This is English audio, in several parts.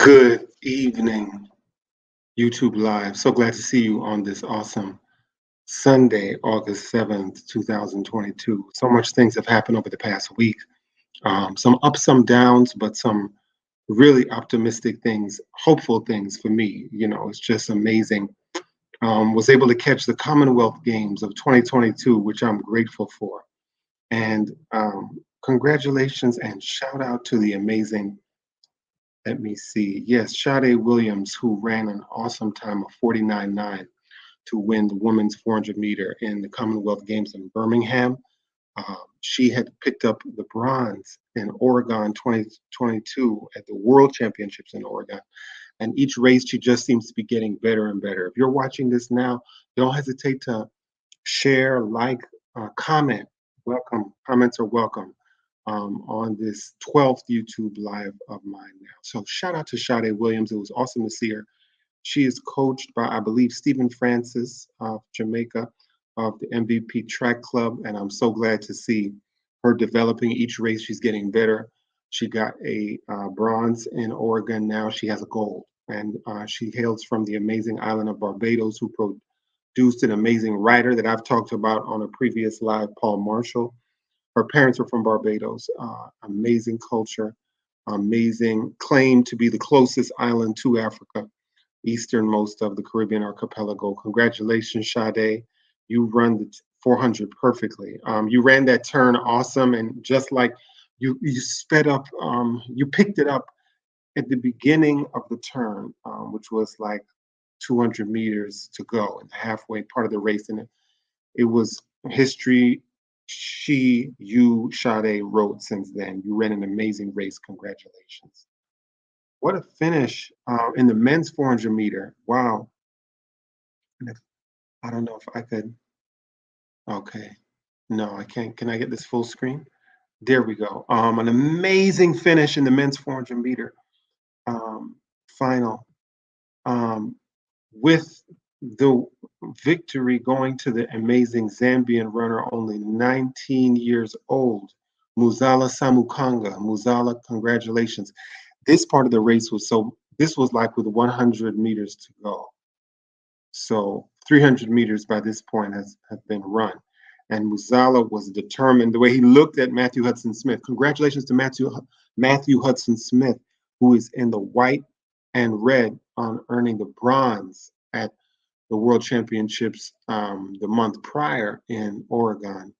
Good evening, YouTube Live. So glad to see you on this awesome Sunday, August 7th, 2022. So much things have happened over the past week. Some ups, some downs, but some really optimistic things, hopeful things for me. It's just amazing. Was able to catch the Commonwealth Games of 2022, which I'm grateful for. And congratulations and shout out to the amazing. Let me see. Yes, Shaun Williams, who ran an awesome time of 49.9 to win the women's 400 meter in the Commonwealth Games in Birmingham. She had picked up the bronze in Oregon 2022 at the World Championships in Oregon. And each race, she just seems to be getting better and better. If you're watching this now, don't hesitate to share, like, comment. Welcome. Comments are welcome on this 12th YouTube live of mine now. So shout out to Shaun Williams. It was awesome to see her. She is coached by, I believe, Stephen Francis of Jamaica of the MVP Track Club, and I'm so glad to see her developing each race. She's getting better. She got a bronze in Oregon. Now she has a gold, and she hails from the amazing island of Barbados, who produced an amazing writer that I've talked about on a previous live, Paul Marshall. Her parents were from Barbados. Amazing culture, amazing claim to be the closest island to Africa, easternmost of the Caribbean archipelago. Congratulations, Sade. You run the 400 perfectly. You ran that turn awesome, and just like you sped up, you picked it up at the beginning of the turn, which was like 200 meters to go in the halfway part of the race, and it was history. Sade wrote since then. You ran an amazing race. Congratulations. What a finish in the men's 400 meter. Wow. I don't know if I could. Okay. No, I can't. Can I get this full screen? There we go. An amazing finish in the men's 400 meter um, final with the victory going to the amazing Zambian runner, only 19 years old, Muzala Samukanga. Muzala, congratulations. This part of the race this was like with 100 meters to go. So 300 meters by this point have been run. And Muzala was determined. The way he looked at Matthew Hudson Smith. Congratulations to Matthew Hudson Smith, who is in the white and red on earning the bronze at the World Championships the month prior in Oregon.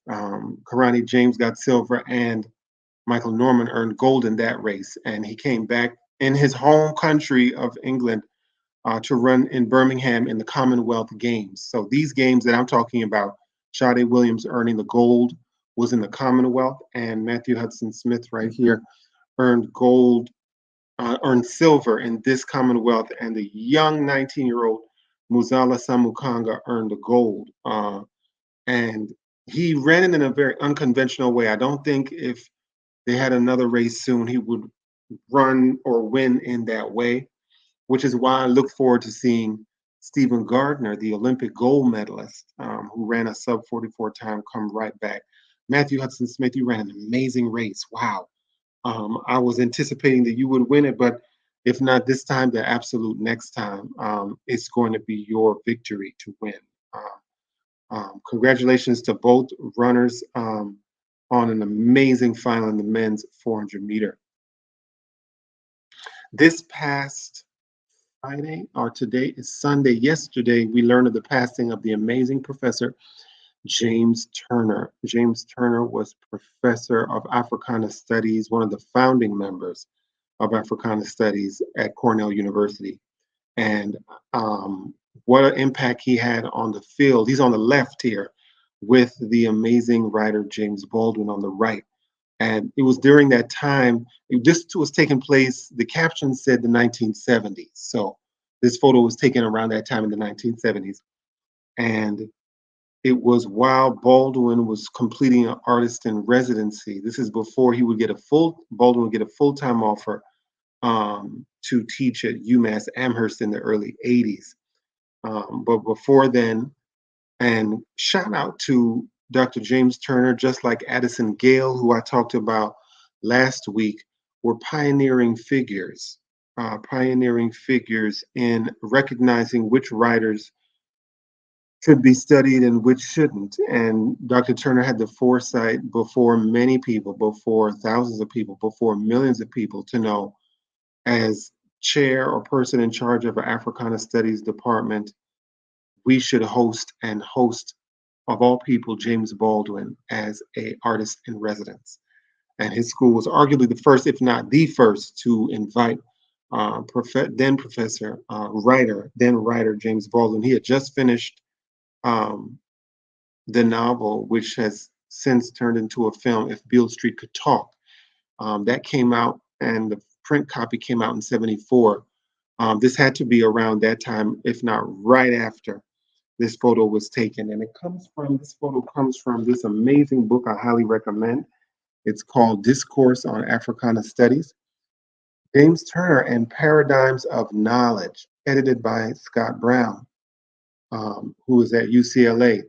Karani James got silver, and Michael Norman earned gold in that race. And he came back in his home country of England to run in Birmingham in the Commonwealth Games. So these games that I'm talking about, Shaun Williams earning the gold was in the Commonwealth, and Matthew Hudson Smith right here earned silver in this Commonwealth, and the young 19-year-old Muzala Samukanga earned the gold. And he ran it in a very unconventional way. I don't think if they had another race soon, he would run or win in that way, which is why I look forward to seeing Stephen Gardner, the Olympic gold medalist, who ran a sub 44 time, come right back. Matthew Hudson Smith, you ran an amazing race. Wow. I was anticipating that you would win it, but if not this time, the absolute next time, it's going to be your victory to win. Congratulations to both runners on an amazing final in the men's 400 meter. This past Friday, or today is Sunday. Yesterday, we learned of the passing of the amazing professor James Turner. James Turner was professor of Africana Studies, one of the founding members of Africana Studies at Cornell University. And what an impact he had on the field. He's on the left here with the amazing writer James Baldwin on the right. And it was during that time, this was taking place, the caption said the 1970s. So this photo was taken around that time in the 1970s. And it was while Baldwin was completing an artist in residency. This is before Baldwin would get a full-time offer to teach at UMass Amherst in the early 80s. But before then, and shout out to Dr. James Turner, just like Addison Gale, who I talked about last week, were pioneering figures pioneering figures in recognizing which writers should be studied and which shouldn't. And Dr. Turner had the foresight before many people, before thousands of people, before millions of people to know, as chair or person in charge of an Africana Studies department, we should host of all people James Baldwin as a artist in residence. And his school was arguably the first, if not the first, to invite then professor, then writer James Baldwin. He had just finished um, the novel, which has since turned into a film, If Beale Street Could Talk. That came out, and the print copy came out in '74. This had to be around that time, if not right after this photo was taken. And this photo comes from this amazing book I highly recommend. It's called Discourse on Africana Studies, James Turner and Paradigms of Knowledge, edited by Scott Brown, who is at UCLA.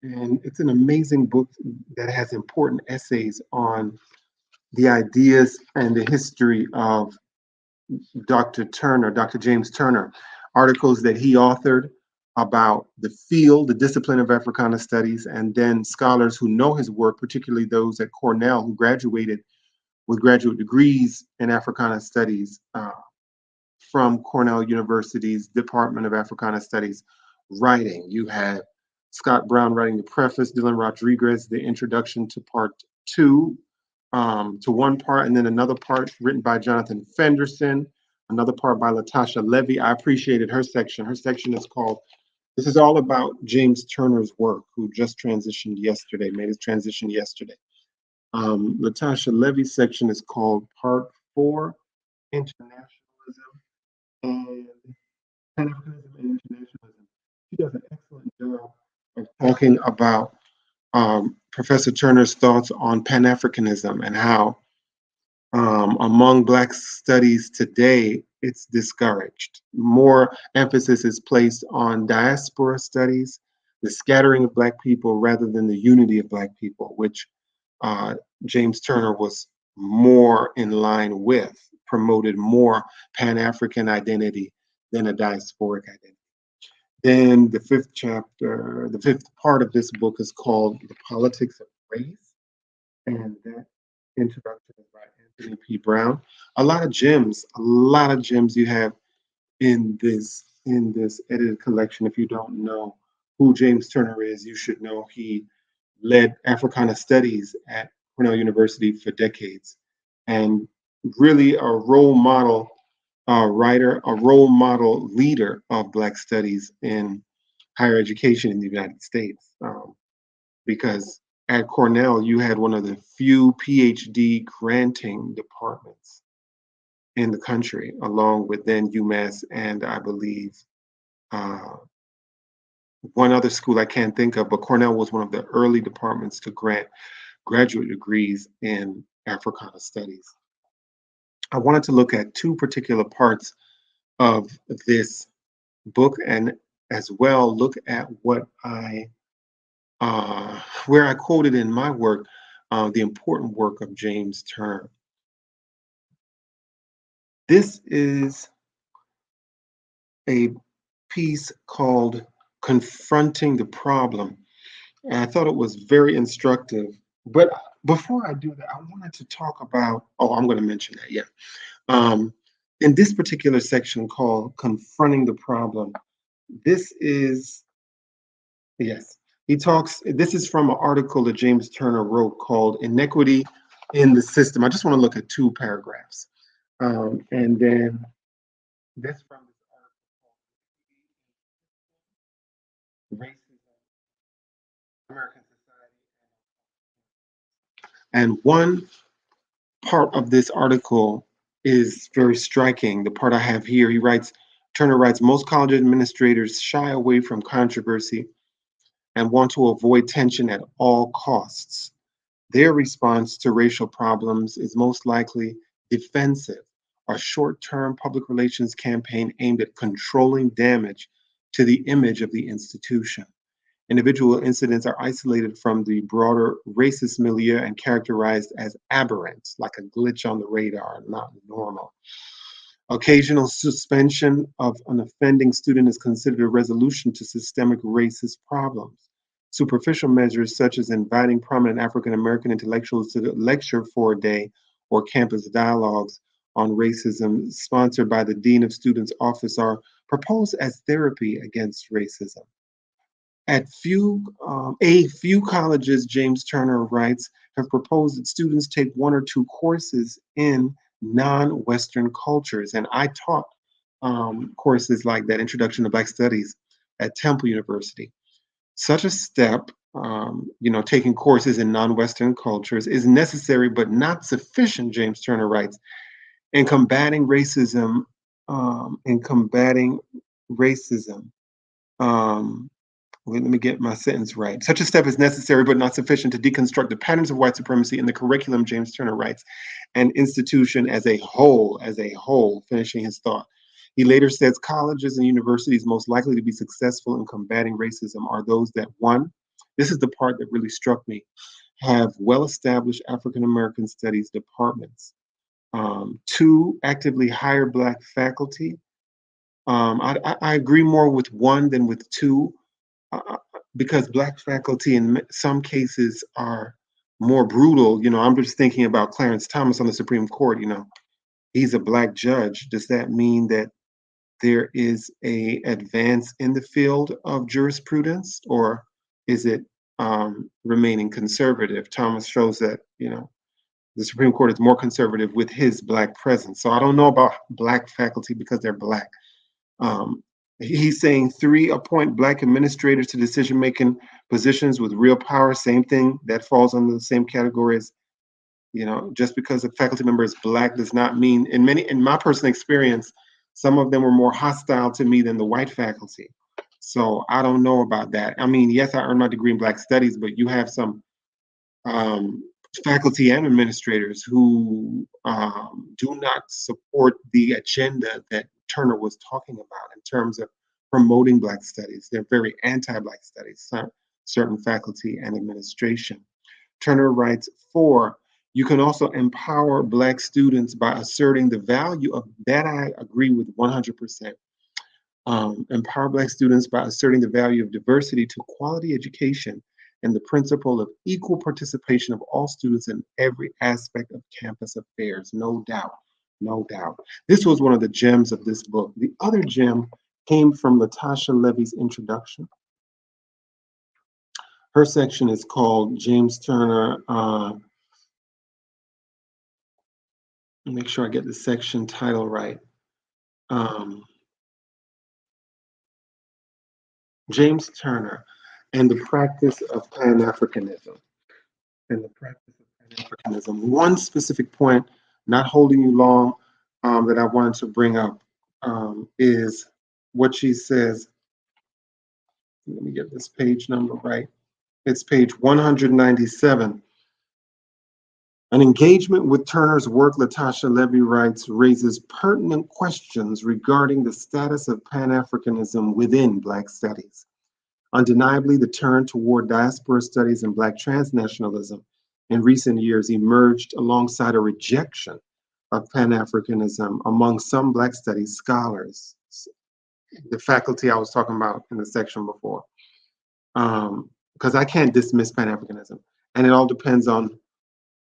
And it's an amazing book that has important essays on the ideas and the history of Dr. James Turner, articles that he authored about the field, the discipline of Africana Studies, and then scholars who know his work, particularly those at Cornell who graduated with graduate degrees in Africana Studies from Cornell University's Department of Africana Studies writing. You have Scott Brown writing the preface, Dylan Rodriguez, the introduction to part two, to one part, and then another part written by Jonathan Fenderson, another part by Latasha Levy. I appreciated her section. Her section is called, this is all about James Turner's work, who just transitioned yesterday, made his transition yesterday. Latasha Levy's section is called Part 4, Internationalism and Pan-Africanism and Internationalism. She does an excellent job of talking about Professor Turner's thoughts on Pan-Africanism and how among Black studies today, it's discouraged. More emphasis is placed on diaspora studies, the scattering of Black people rather than the unity of Black people, which James Turner was more in line with, promoted more Pan-African identity than a diasporic identity. Then the fifth part of this book is called The Politics of Race, and that introduction is by Anthony P. Brown. A lot of gems you have in this edited collection. If you don't know who James Turner is, you should know he led Africana Studies at Cornell University for decades, and really a role model writer, a role model leader of Black studies in higher education in the United States. Because at Cornell, you had one of the few PhD granting departments in the country, along with then UMass and I believe uh, one other school I can't think of, but Cornell was one of the early departments to grant graduate degrees in Africana Studies. I wanted to look at two particular parts of this book and as well look at where I quoted in my work, the important work of James Turner. This is a piece called Confronting the Problem. And I thought it was very instructive. But before I do that, I wanted to talk about, I'm going to mention that, yeah. In this particular section called Confronting the Problem, this is, yes, this is from an article that James Turner wrote called Inequity in the System. I just want to look at two paragraphs. And then this from this article called Racism, American Society. And one part of this article is very striking. The part I have here, Turner writes, most college administrators shy away from controversy and want to avoid tension at all costs. Their response to racial problems is most likely defensive, a short-term public relations campaign aimed at controlling damage to the image of the institution. Individual incidents are isolated from the broader racist milieu and characterized as aberrant, like a glitch on the radar, not normal. Occasional suspension of an offending student is considered a resolution to systemic racist problems. Superficial measures, such as inviting prominent African American intellectuals to lecture for a day or campus dialogues on racism, sponsored by the Dean of Students' office, are proposed as therapy against racism. At a few colleges, James Turner writes, have proposed that students take one or two courses in non-Western cultures. And I taught courses like that, Introduction to Black Studies at Temple University. Such a step, taking courses in non-Western cultures is necessary but not sufficient, James Turner writes, in combating racism, in combating racism. Um, Let me get my sentence right. Such a step is necessary but not sufficient to deconstruct the patterns of white supremacy in the curriculum, James Turner writes, and institution as a whole, finishing his thought. He later says colleges and universities most likely to be successful in combating racism are those that, one, this is the part that really struck me, have well-established African American studies departments. Two, actively hire Black faculty. I agree more with one than with two, uh, because Black faculty in some cases are more brutal. I'm just thinking about Clarence Thomas on the Supreme Court. He's a Black judge. Does that mean that there is a advance in the field of jurisprudence, or is it remaining conservative? Thomas shows that the Supreme Court is more conservative with his Black presence. So I don't know about Black faculty because they're Black. Um, he's saying three, appoint Black administrators to decision-making positions with real power. Same thing, that falls under the same category as, just because a faculty member is Black does not mean, in my personal experience, some of them were more hostile to me than the white faculty. So I don't know about that. I mean, yes, I earned my degree in Black studies, but you have some um, faculty and administrators who do not support the agenda that Turner was talking about in terms of promoting Black studies. They're very anti-Black studies, certain faculty and administration. Turner writes, four, you can also empower Black students by asserting the value of that. I agree with 100%. Empower Black students by asserting the value of diversity to quality education and the principle of equal participation of all students in every aspect of campus affairs. No doubt, no doubt. This was one of the gems of this book. The other gem came from Latasha Levy's introduction. Her section is called James Turner. Make sure I get the section title right. James Turner and the practice of Pan-Africanism. One specific point, not holding you long, that I wanted to bring up is what she says. Let me get this page number right. It's page 197. An engagement with Turner's work, Latasha Levy writes, raises pertinent questions regarding the status of Pan-Africanism within Black studies. Undeniably, the turn toward diaspora studies and Black transnationalism in recent years emerged alongside a rejection of Pan-Africanism among some Black studies scholars, the faculty I was talking about in the section before. Because I can't dismiss Pan-Africanism, and it all depends on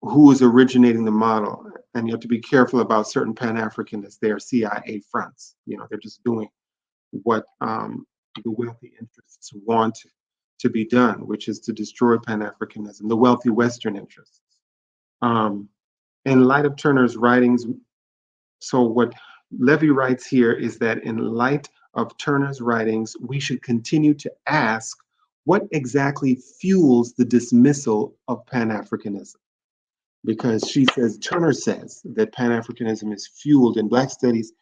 who is originating the model, and you have to be careful about certain Pan-Africanists. They are CIA fronts. They're just doing what the wealthy interests want to be done, which is to destroy Pan-Africanism, the wealthy Western interests. In light of Turner's writings, so what Levy writes here is that in light of Turner's writings, we should continue to ask what exactly fuels the dismissal of Pan-Africanism. Because Turner says that Pan-Africanism is fueled in Black studies.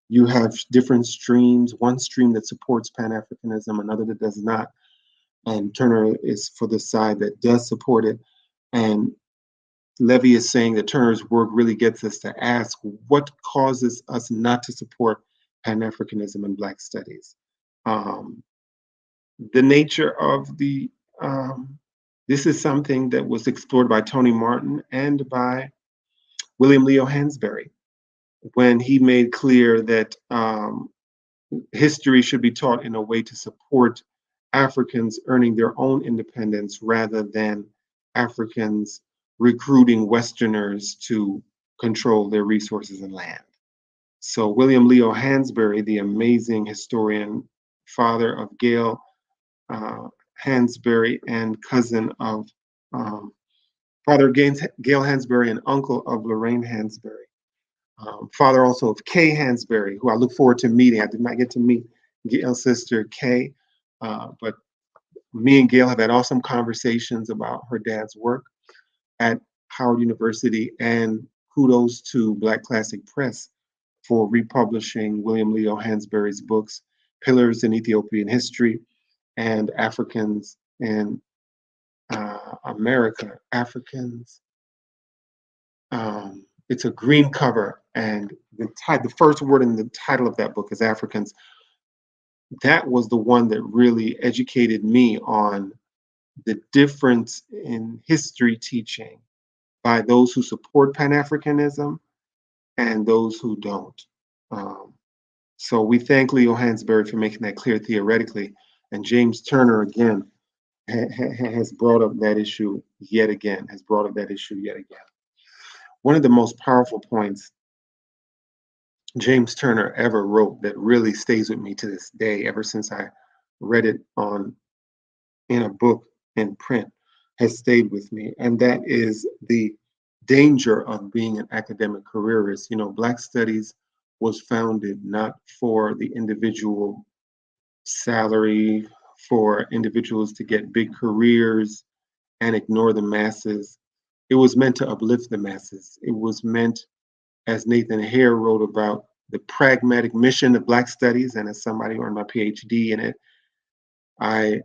You have different streams, one stream that supports Pan-Africanism, another that does not. And Turner is for the side that does support it. And Levy is saying that Turner's work really gets us to ask what causes us not to support Pan-Africanism in Black studies. The nature of this is something that was explored by Tony Martin and by William Leo Hansberry. when he made clear that history should be taught in a way to support Africans earning their own independence rather than Africans recruiting Westerners to control their resources and land. So William Leo Hansberry, the amazing historian, father of Gail Hansberry and cousin of um, father of Gail Hansberry and uncle of Lorraine Hansberry. Father also of Kay Hansberry, who I look forward to meeting. I did not get to meet Gail's sister Kay, but me and Gail have had awesome conversations about her dad's work at Howard University, and kudos to Black Classic Press for republishing William Leo Hansberry's books, Pillars in Ethiopian History and Africans in America. Africans. It's a green cover, and the first word in the title of that book is Africans. That was the one that really educated me on the difference in history teaching by those who support Pan-Africanism and those who don't. Um, so we thank Leo Hansberry for making that clear theoretically, and James Turner again has brought up that issue yet again. One of the most powerful points James Turner ever wrote that really stays with me to this day, ever since I read it in a book in print, has stayed with me, and that is the danger of being an academic careerist. You know, Black Studies was founded not for the individual salary, for individuals to get big careers and ignore the masses. It was meant to uplift the masses. It was meant, as Nathan Hare wrote about, the pragmatic mission of Black Studies, and as somebody who earned my PhD in it, I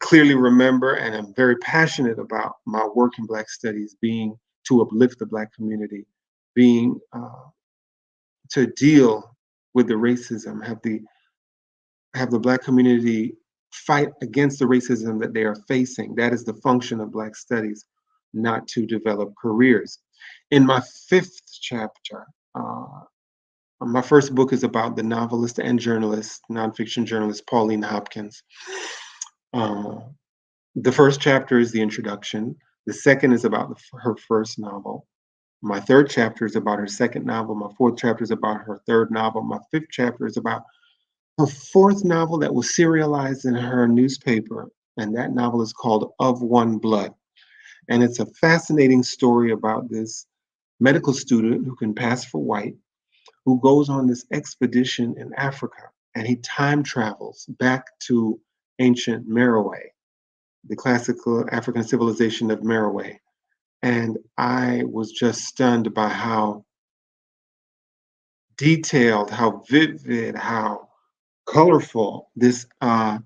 clearly remember and am very passionate about my work in Black Studies being to uplift the Black community, being to deal with the racism, have the Black community fight against the racism that they are facing. That is the function of Black Studies, not to develop careers. In my fifth chapter, my first book is about the novelist and journalist, nonfiction journalist Pauline Hopkins. Uh, the first chapter is the introduction. The second is about her first novel. My third chapter is about her second novel. My fourth chapter is about her third novel. My fifth chapter is about her fourth novel that was serialized in her newspaper. And that novel is called Of One Blood. And it's a fascinating story about this medical student who can pass for white, who goes on this expedition in Africa, and he time travels back to ancient Meroe, the classical African civilization of Meroe. And I was just stunned by how detailed, how vivid, how colorful this time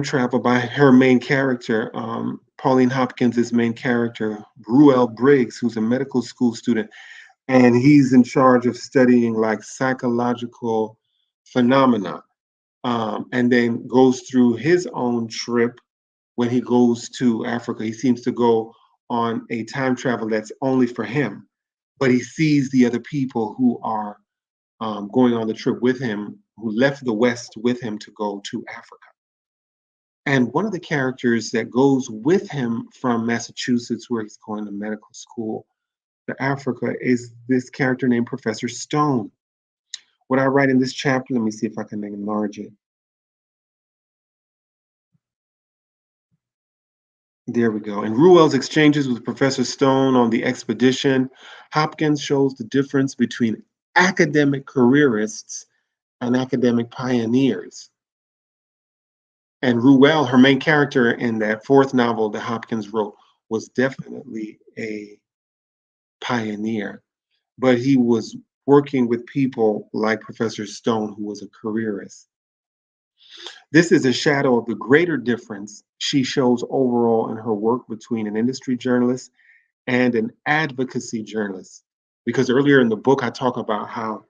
travel by her main character, Pauline Hopkins' main character, Ruel Briggs, who's a medical school student, and he's in charge of studying like psychological phenomena, and then goes through his own trip when he goes to Africa. He seems to go on a time travel that's only for him, but he sees the other people who are going on the trip with him, who left the West with him to go to Africa. And one of the characters that goes with him from Massachusetts, where he's going to medical school, to Africa, is this character named Professor Stone. What I write in this chapter, let me see if I can enlarge it. There we go. In Ruel's exchanges with Professor Stone on the expedition, Hopkins shows the difference between academic careerists and academic pioneers. And Ruel, her main character in that fourth novel that Hopkins wrote, was definitely a pioneer, but he was working with people like Professor Stone, who was a careerist. This is a shadow of the greater difference she shows overall in her work between an industry journalist and an advocacy journalist. Because earlier in the book, I talk about how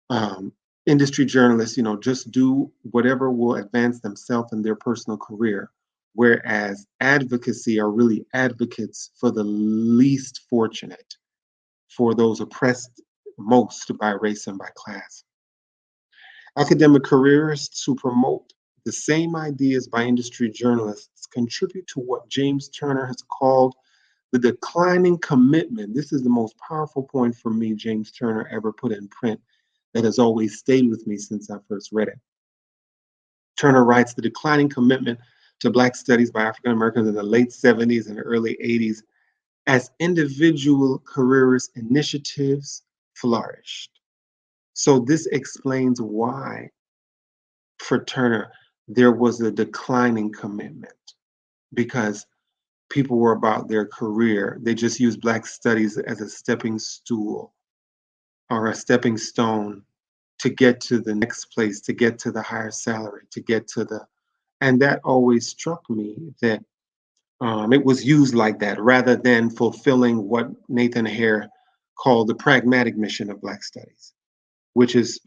um, industry journalists, just do whatever will advance themselves in their personal career, whereas advocacy are really advocates for the least fortunate. for those oppressed most by race and by class. Academic careerists who promote the same ideas by industry journalists contribute to what James Turner has called the declining commitment. This is the most powerful point for me James Turner ever put in print that has always stayed with me since I first read it. Turner writes, the declining commitment to Black studies by African Americans in the late 70s and early 80s as individual careerist initiatives flourished. So this explains why, for Turner, there was a declining commitment, because people were about their career. They just used Black studies as a stepping stool or a stepping stone to get to the next place, to get to the higher salary, to get to the, and that always struck me that it was used like that rather than fulfilling what Nathan Hare called the pragmatic mission of Black studies, which is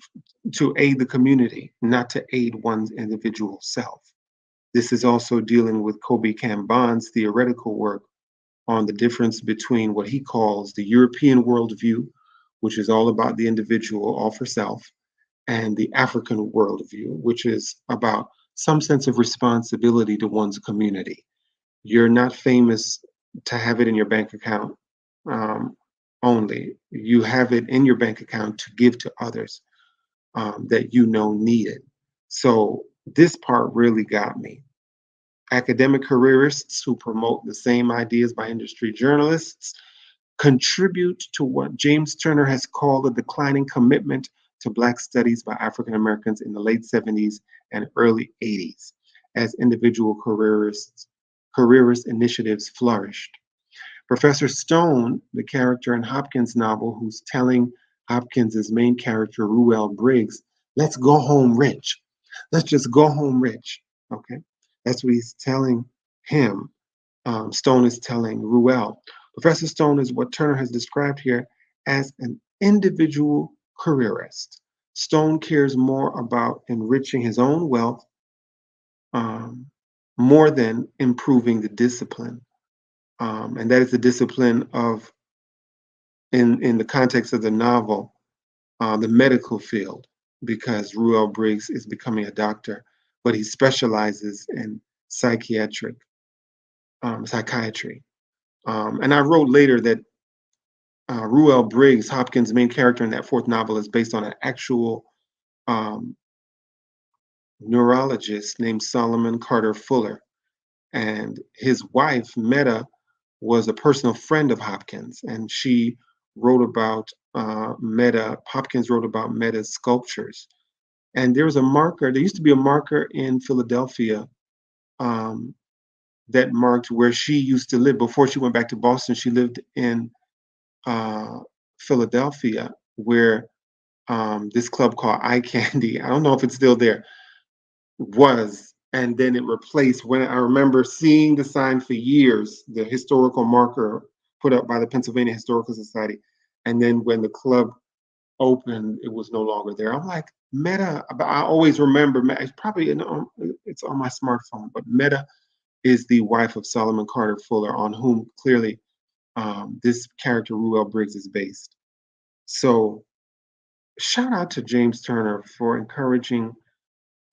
to aid the community, not to aid one's individual self. This is also dealing with Kobe Cambon's theoretical work on the difference between what he calls the European worldview, which is all about the individual, all for self, and the African worldview, which is about some sense of responsibility to one's community. You're not famous to have it in your bank account only. You have it in your bank account to give to others that you know need it. So this part really got me. Academic careerists who promote the same ideas by industry journalists contribute to what James Turner has called a declining commitment to Black studies by African Americans in the late 70s and early 80s as individual careerist initiatives flourished. Professor Stone, the character in Hopkins' novel, who's telling Hopkins' main character, Ruel Briggs, let's go home rich. Let's just go home rich. Okay? That's what he's telling him. Stone is telling Ruel. Professor Stone is what Turner has described here as an individual careerist. Stone cares more about enriching his own wealth more than improving the discipline. And that is the discipline of, in the context of the novel, the medical field, because Ruel Briggs is becoming a doctor, but he specializes in psychiatry. And I wrote later that Ruel Briggs, Hopkins' main character in that fourth novel, is based on an actual neurologist named Solomon Carter Fuller. And his wife, Meta, was a personal friend of Hopkins, and she wrote about Hopkins wrote about Meta's sculptures. And there used to be a marker in Philadelphia that marked where she used to live. Before she went back to Boston, she lived in Philadelphia, where this club called Eye Candy, I don't know if it's still there, was, and then it replaced. When I remember seeing the sign for years, the historical marker put up by the Pennsylvania Historical Society, and then when the club opened, it was no longer there. I'm like, Meta, but I always remember, it's probably it's on my smartphone, but Meta is the wife of Solomon Carter Fuller, on whom clearly this character Ruel Briggs is based. So shout out to James Turner for encouraging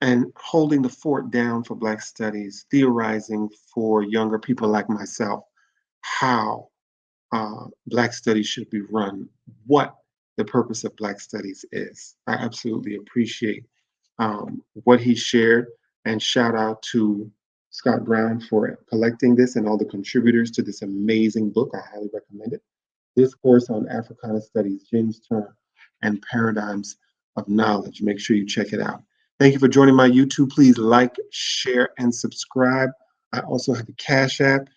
and holding the fort down for Black studies, theorizing for younger people like myself how Black studies should be run, what the purpose of Black studies is. I absolutely appreciate what he shared, and shout out to Scott Brown for collecting this and all the contributors to this amazing book. I highly recommend it. Discourse on Africana Studies, James Turner and Paradigms of Knowledge. Make sure you check it out. Thank you for joining my YouTube. Please like, share, and subscribe. I also have a Cash App.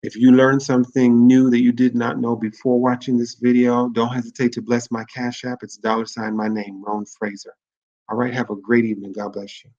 If you learned something new that you did not know before watching this video, don't hesitate to bless my Cash App. It's $ my name, Ron Fraser. All right, have a great evening. God bless you.